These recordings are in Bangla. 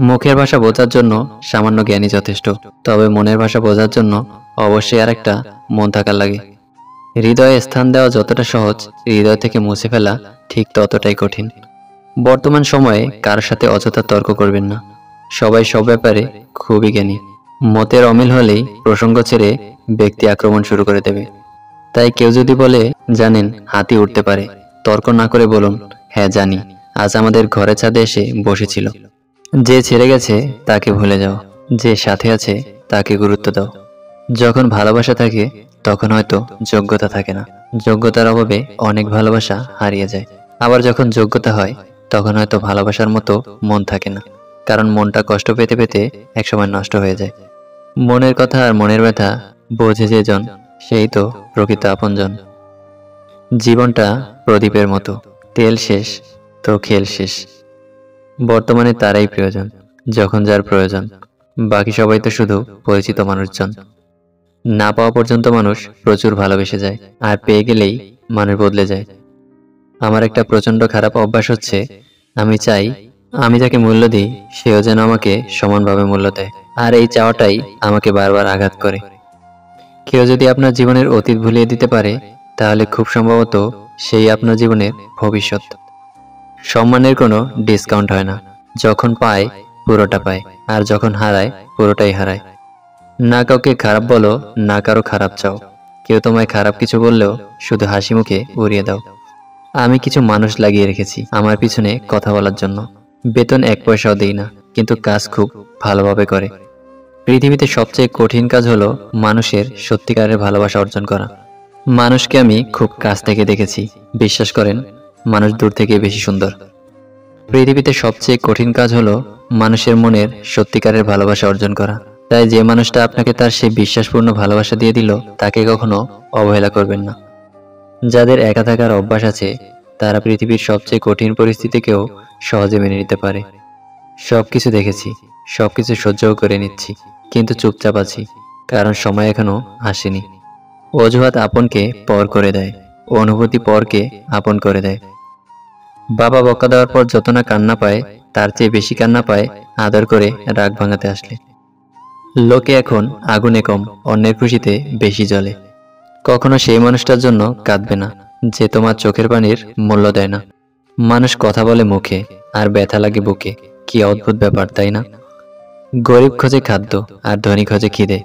মুখের ভাষা বোঝার জন্য সামান্য জ্ঞানই যথেষ্ট, তবে মনের ভাষা বোঝার জন্য অবশ্যই আর একটা মন থাকার লাগে। হৃদয়ে স্থান দেওয়া যতটা সহজ, হৃদয় থেকে মুছে ফেলা ঠিক ততটাই কঠিন। বর্তমান সময়ে কারোর সাথে অযথা তর্ক করবেন না। সবাই সব ব্যাপারে খুবই জ্ঞানী। মতের অমিল হলেই প্রসঙ্গ ছেড়ে ব্যক্তি আক্রমণ শুরু করে দেবে। তাই কেউ যদি বলে, জানেন হাতি উঠতে পারে, তর্ক না করে বলুন, হ্যাঁ জানি, আজ আমাদের ঘরে ছাদে এসে বসেছিল। যে ছেড়ে গেছে তাকে ভুলে যাও, যে সাথে আছে তাকে গুরুত্ব দাও। যখন ভালোবাসা থাকে তখন হয়তো যোগ্যতা থাকে না, যোগ্যতার অভাবে অনেক ভালোবাসা হারিয়ে যায়। আবার যখন যোগ্যতা হয় তখন হয়তো ভালোবাসার মতো মন থাকে না, কারণ মনটা কষ্ট পেতে পেতে একসময় নষ্ট হয়ে যায়। মনের কথা আর মনের ব্যথা বোঝে যে জন, সেই তো প্রকৃত আপনজন। জীবনটা প্রদীপের মতো, তেল শেষ তো খেল শেষ। বর্তমানে তারাই প্রয়োজন যখন যার প্রয়োজন, বাকি সবাই তো শুধু পরিচিত মানুষজন। না পাওয়া পর্যন্ত মানুষ প্রচুর ভালোবেসে যায়, আর পেয়ে গেলেই মানুষ বদলে যায়। আমার একটা প্রচন্ড খারাপ অভ্যাস হচ্ছে, আমি চাই আমি যাকে মূল্য দিই সেও যেন আমাকে সমানভাবে মূল্য দেয়, আর এই চাওয়াটাই আমাকে বারবার আঘাত করে। কেউ যদি আপনার জীবনের অতীত ভুলিয়ে দিতে পারে, তাহলে খুব সম্ভবত সেই আপনার জীবনের ভবিষ্যৎ। সম্মানের কোনো ডিসকাউন্ট হয় না, যখন পায় পুরোটা পায়, আর যখন হারায় পুরোটাই হারায়। না কাউকে খারাপ বলো, না কারো খারাপ চাও। কেউ তোমায় খারাপ কিছু বললেও শুধু হাসি মুখে উড়িয়ে দাও। আমি কিছু মানুষ লাগিয়ে রেখেছি আমার পিছনে কথা বলার জন্য। বেতন 1 পয়সাও দেই না, কিন্তু কাজ খুব ভালোভাবে করে। পৃথিবীতে সবচেয়ে কঠিন কাজ হলো মানুষের সত্যিকারের ভালোবাসা অর্জন করা। মানুষকে আমি খুব কাছ থেকে দেখেছি, বিশ্বাস করেন মানুষ দূর থেকে বেশি সুন্দর। পৃথিবীতে সবচেয়ে কঠিন কাজ হলো মানুষের মনের সত্যিকারের ভালোবাসা অর্জন করা। তাই যে মানুষটা আপনাকে তার সেই বিশ্বাসপূর্ণ ভালোবাসা দিয়ে দিল, তাকে কখনো অবহেলা করবেন না। যাদের একা থাকার অভ্যাস আছে, তারা পৃথিবীর সবচেয়ে কঠিন পরিস্থিতিকেও সহজে মেনে নিতে পারে। সবকিছু দেখেছি, সবকিছু সহ্যও করে নিচ্ছি, কিন্তু চুপচাপ আছি, কারণ সময় এখনো আসেনি। অজুহাত আপনকে পর করে দেয়, অনুভূতি পরকে আপন করে দেয়। বাবা বকা দেওয়ার পর যত না কান্না পায়, তার চেয়ে বেশি কান্না পায় আদর করে রাগ ভাঙাতে আসলে। লোকে এখন আগুনে কম, অন্যের খুশিতে বেশি জ্বলে। কখনো সেই মানুষটার জন্য কাঁদবে না যে তোমার চোখের পানির মূল্য দেয় না। মানুষ কথা বলে মুখে, আর ব্যথা লাগে বুকে। কি অদ্ভুত ব্যাপার, তাই না? গরিব খোঁজে খাদ্য, আর ধনী খোঁজে খিদে।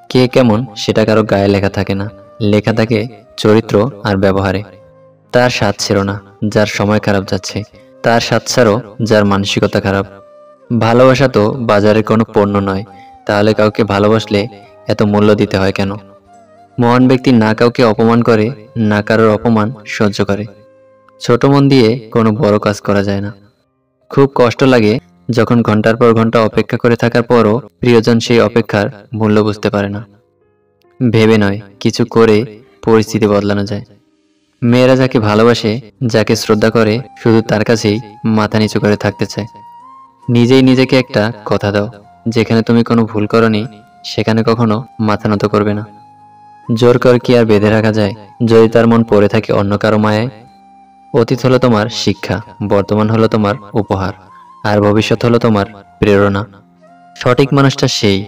কে কেমন সেটা কারো গায়ে লেখা থাকে না, লেখা থাকে চরিত্র আর ব্যবহারে। তার স্বাদ ছিল না যার সময় খারাপ যাচ্ছে, তার স্বাদ ছাড়ো যার মানসিকতা খারাপ। ভালোবাসা তো বাজারের কোনো পণ্য নয়, তাহলে কাউকে ভালোবাসলে এত মূল্য দিতে হয় কেন? মহান ব্যক্তি না কাউকে অপমান করে, না কারোর অপমান সহ্য করে। ছোট মন দিয়ে কোনো বড় কাজ করা যায় না। খুব কষ্ট লাগে যখন ঘন্টার পর ঘন্টা অপেক্ষা করে থাকার পরও প্রিয়জন সেই অপেক্ষার মূল্য বুঝতে পারে না। ভেবে নয়, কিছু করে পরিস্থিতি বদলানো যায়। মেয়েরা যাকে ভালোবাসে, যাকে শ্রদ্ধা করে, শুধু তার কাছেই মাথা নিচু করে থাকতে চায়। নিজেই নিজেকে একটা কথা দাও, যেখানে তুমি কোনো ভুল করনি সেখানে কখনো মাথা নত করবে না। জোর করে কি আর বেঁধে রাখা যায়, যদি তার মন পড়ে থাকে অন্য কারো মায়ায়? অতীত হলো তোমার শিক্ষা, বর্তমান হলো তোমার উপহার, আর ভবিষ্যৎ হলো তোমার প্রেরণা। সঠিক মানুষটা সেই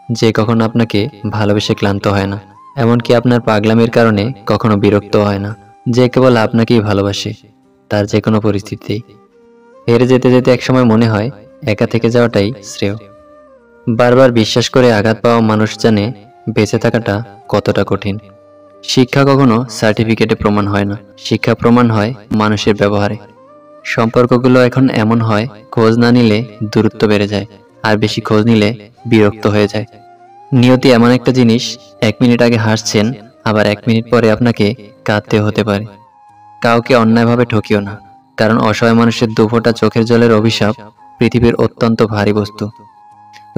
যে কখনো আপনাকে ভালোবেসে ক্লান্ত হয় না, এমনকি আপনার পাগলামির কারণে কখনো বিরক্ত হয় না। যে কেবল আপনাকেই ভালোবাসে, তার যে কোনো পরিস্থিতিতেই। হেরে যেতে যেতে একসময় মনে হয় একা থেকে যাওয়াটাই শ্রেয়। বারবার বিশ্বাস করে আঘাত পাওয়া মানুষ জানে বেঁচে থাকাটা কতটা কঠিন। শিক্ষা কখনো সার্টিফিকেটে প্রমাণ হয় না, শিক্ষা প্রমাণ হয় মানুষের ব্যবহারে। সম্পর্কগুলো এখন এমন হয়, খোঁজ না নিলে দূরত্ব বেড়ে যায়, আর বেশি খোঁজ নিলে বিরক্ত হয়ে যায়। নিয়তি এমন একটা জিনিস, 1 মিনিট আগে হাসছেন, আবার 1 মিনিট পরে আপনাকে কাঁদতে হতে পারে। কাউকে অন্যায়ভাবে ঠকিও না, কারণ অসহায় মানুষের দুফোঁটা চোখের জলের অভিশাপ পৃথিবীর অত্যন্ত ভারী বস্তু।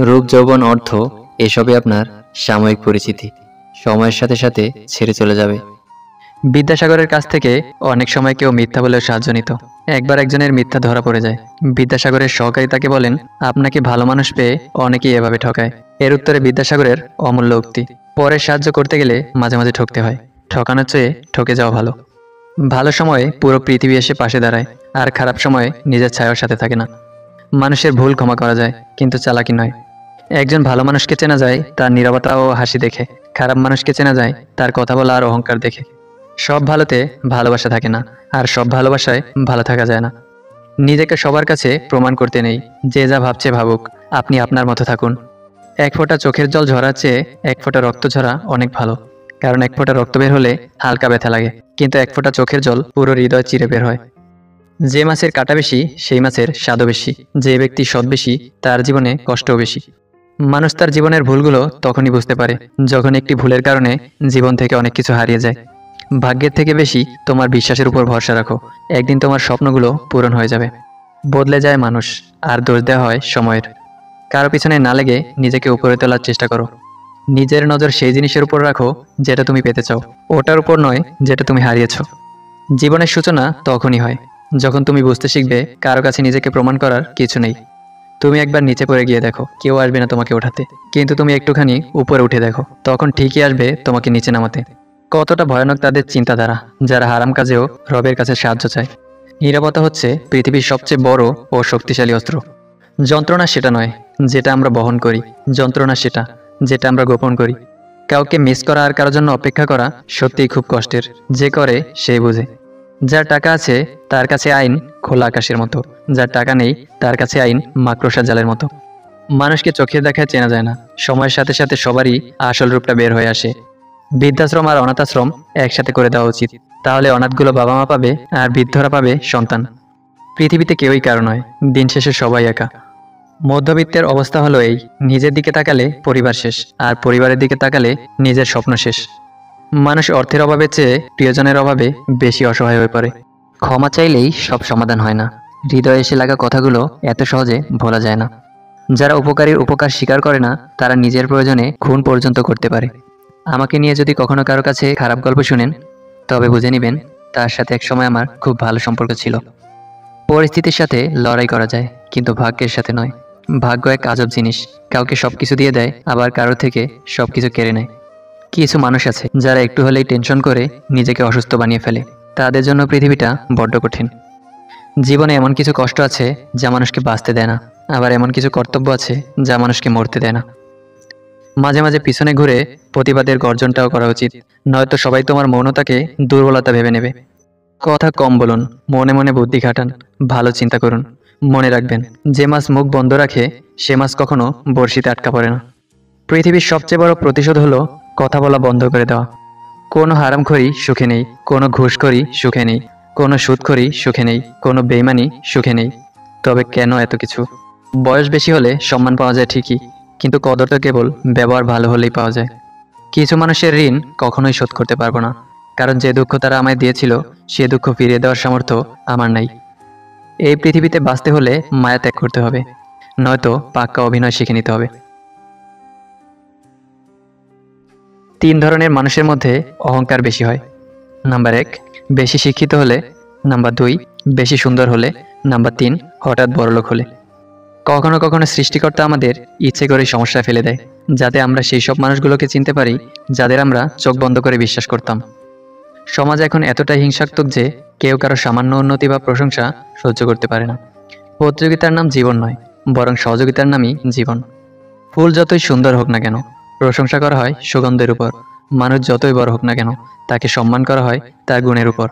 রূপ, যৌবন, অর্থ এসবই আপনার সাময়িক পরিচিতি, সময়ের সাথে সাথে ছেড়ে চলে যাবে। বিদ্যাসাগরের কাছ থেকে অনেক সময় কেউ মিথ্যা বলেও সাহায্য নিত। একবার একজনের মিথ্যা ধরা পড়ে যায়। বিদ্যাসাগরের সহকারী তাকে বলেন, আপনাকে ভালো মানুষ পেয়ে অনেকেই এভাবে ঠকায়। এর উত্তরে বিদ্যাসাগরের অমূল্য উক্তি, পরের সাহায্য করতে গেলে মাঝে মাঝে ঠকতে হয়, ঠকানোর চেয়ে ঠকে যাওয়া ভালো। ভালো সময়ে পুরো পৃথিবী এসে পাশে দাঁড়ায়, আর খারাপ সময়ে নিজের ছায়ার সাথে থাকে না। মানুষের ভুল ক্ষমা করা যায়, কিন্তু চালাকি নয়। একজন ভালো মানুষকে চেনা যায় তার নীরবতা ও হাসি দেখে, খারাপ মানুষকে চেনা যায় তার কথা বলা আর অহংকার দেখে। সব ভালোতে ভালোবাসা থাকে না, আর সব ভালোবাসায় ভালো থাকা যায় না। নিজেকে সবার কাছে প্রমাণ করতে নেই। যে যা ভাবছে ভাবুক, আপনি আপনার মতো থাকুন। এক ফোঁটা চোখের জল ঝরার চেয়ে এক ফোঁটা রক্ত ঝরা অনেক ভালো। কারণ এক ফোঁটা রক্ত বের হলে হালকা ব্যথা লাগে, কিন্তু এক ফোঁটা চোখের জল পুরো হৃদয় চিরে বের হয়। যে মাছের কাঁটা বেশি সেই মাছের স্বাদও বেশি। যে ব্যক্তি সৎ বেশি তার জীবনে কষ্টও বেশি। মানুষ তার জীবনের ভুলগুলো তখনই বুঝতে পারে যখন একটি ভুলের কারণে জীবন থেকে অনেক কিছু হারিয়ে যায়। ভাগ্যের থেকে বেশি তোমার বিশ্বাসের উপর ভরসা রাখো। একদিন তোমার স্বপ্নগুলো পূরণ হয়ে যাবে। বদলে যায় মানুষ, আর দোষ দেওয়া হয় সময়ের। কারো পিছনে না লেগে নিজেকে উপরে তোলার চেষ্টা করো। নিজের নজর সেই জিনিসের উপর রাখো যেটা তুমি পেতে চাও, ওটার উপর নয় যেটা তুমি হারিয়েছো। জীবনের সূচনা তখনই হয় যখন তুমি বুঝতে শিখবে কারো কাছে নিজেকে প্রমাণ করার কিছু নেই। তুমি একবার নিচে পড়ে গিয়ে দেখো, কেউ আসবে না তোমাকে ওঠাতে, কিন্তু তুমি একটুখানি উপরে উঠে দেখো, তখন ঠিকই আসবে তোমাকে নিচে নামাতে। কতটা ভয়ানক তাদের চিন্তাধারা, যারা হারাম কাজেও রবের কাছে সাহায্য চায়। নীরবতা হচ্ছে পৃথিবীর সবচেয়ে বড় ও শক্তিশালী অস্ত্র। যন্ত্রণা সেটা নয় যেটা আমরা বহন করি, যন্ত্রণা সেটা যেটা আমরা গোপন করি। কাউকে মিস করা আর কারোর জন্য অপেক্ষা করা সত্যিই খুব কষ্টের। যে করে সে বুঝে। যার টাকা আছে তার কাছে আইন খোলা আকাশের মতো, যার টাকা নেই তার কাছে আইন মাকড়সা জালের মতো। মানুষকে চোখে দেখায় চেনা যায় না, সময়ের সাথে সাথে সবারই আসল রূপটা বের হয়ে আসে। বৃদ্ধাশ্রম আর অনাথ আশ্রম একসাথে করে দেওয়া উচিত, তাহলে অনাথগুলো বাবা মা পাবে আর বৃদ্ধরা পাবে সন্তান। পৃথিবীতে কেউই কারো নয়, দিন শেষে সবাই একা। মধ্যবিত্তের অবস্থা হলো এই, নিজের দিকে তাকালে পরিবার শেষ, আর পরিবারের দিকে তাকালে নিজের স্বপ্ন শেষ। মানুষ অর্থের অভাবে চেয়ে প্রিয়জনের অভাবে বেশি অসহায় হয়ে পড়ে। ক্ষমা চাইলেই সব সমাধান হয় না। হৃদয়ে এসে লাগা কথাগুলো এত সহজে ভোলা যায় না। যারা উপকারীর উপকার স্বীকার করে না তারা নিজের প্রয়োজনে খুন পর্যন্ত করতে পারে। আমাকে নিয়ে যদি কখনো কারো কাছে খারাপ গল্প শুনেন, তবে বুঝে নেবেন তার সাথে একসময় আমার খুব ভালো সম্পর্ক ছিল। পরিস্থিতির সাথে লড়াই করা যায়, কিন্তু ভাগ্যের সাথে নয়। ভাগ্য এক আজব জিনিস, কাউকে সবকিছু দিয়ে দেয়, আবার কারো থেকে সবকিছু কেড়ে নেয়। কিছু মানুষ আছে যারা একটু হলেই টেনশন করে নিজেকে অসুস্থ বানিয়ে ফেলে। তাদের জন্য পৃথিবীটা বড্ড কঠিন। জীবনে এমন কিছু কষ্ট আছে যা মানুষকে বাঁচতে দেয় না, আবার এমন কিছু কর্তব্য আছে যা মানুষকে মরতে দেয় না। মাঝে মাঝে পিছনে ঘুরে প্রতিবাদের গর্জনটাও করা উচিত, নয়তো সবাই তোমার মৌনতাকে দুর্বলতা ভেবে নেবে। কথা কম বলুন, মনে মনে বুদ্ধি খাটান, ভালো চিন্তা করুন। মনে রাখবেন, যে মাছ মুখ বন্ধ রাখে সে মাছ কখনো বড়শিতে আটকা পড়ে না। পৃথিবীর সবচেয়ে বড় প্রতিশোধ হলো কথা বলা বন্ধ করে দেওয়া। কোনো হারামখোরি সুখে নেই, কোনো ঘুষখোরি সুখে নেই, কোনো সুদখোরি সুখে নেই, কোনো বেইমানি সুখে নেই। তবে কেন এত কিছু? বয়স বেশি হলে সম্মান পাওয়া যায় ঠিকই, কিন্তু কদর তো কেবল ব্যবহার ভালো হলেই পাওয়া যায়। কিছু মানুষের ঋণ কখনোই শোধ করতে পারবো না, কারণ যে দুঃখ তারা আমায় দিয়েছিল সে দুঃখ ফিরিয়ে দেওয়ার সামর্থ্য আমার নাই। এই পৃথিবীতে বাঁচতে হলে মায়া ত্যাগ করতে হবে, নয়তো পাক্কা অভিনয় শিখে নিতে হবে। 3 ধরনের মানুষের মধ্যে অহংকার বেশি হয়। নাম্বার 1, বেশি শিক্ষিত হলে। নাম্বার 2, বেশি সুন্দর হলে। নাম্বার 3, হঠাৎ বড়লোক হলে। কখনো কখনো সৃষ্টিকর্তা আমাদের ইচ্ছে করে সমস্যায় ফেলে দেয়, যাতে আমরা সেই সব মানুষগুলোকে চিনতে পারি যাদের আমরা চোখ বন্ধ করে বিশ্বাস করতাম। সমাজ এখন এতটাই হিংসাত্মক যে কেউ কারো সামান্য উন্নতি বা প্রশংসা সহ্য করতে পারে না। প্রতিযোগিতার নাম জীবন নয়, বরং সহযোগিতার নামই জীবন। ফুল যতই সুন্দর হোক না কেন, প্রশংসা করা হয় সুগন্ধের উপর। মানুষ যতই বড় হোক না কেন, তাকে সম্মান করা হয় তার গুণের উপর।